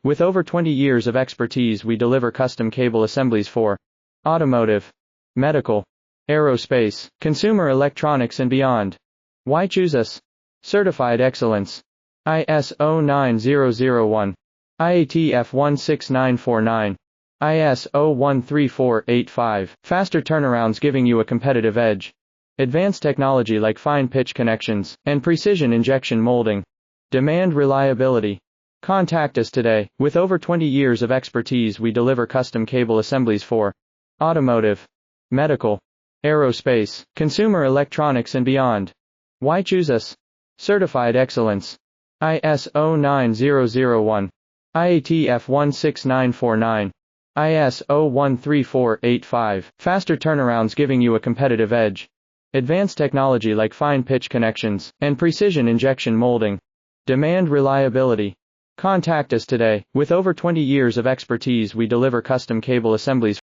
With over 20 years of expertise, we deliver custom cable assemblies for automotive, medical, aerospace, consumer electronics and beyond. Why choose us? Certified excellence. ISO 9001, IATF 16949, ISO 13485. Faster turnarounds giving you a competitive edge. Advanced technology like fine pitch connections and precision injection molding. Demand reliability. Contact us today. With over 20 years of expertise, we deliver custom cable assemblies for automotive, medical, aerospace, consumer electronics and beyond. Why choose us? Certified excellence. ISO 9001, IATF 16949, ISO 13485. Faster turnarounds giving you a competitive edge. Advanced technology like fine pitch connections and precision injection molding. Demand reliability. Contact us today. With over 20 years of expertise, we deliver custom cable assemblies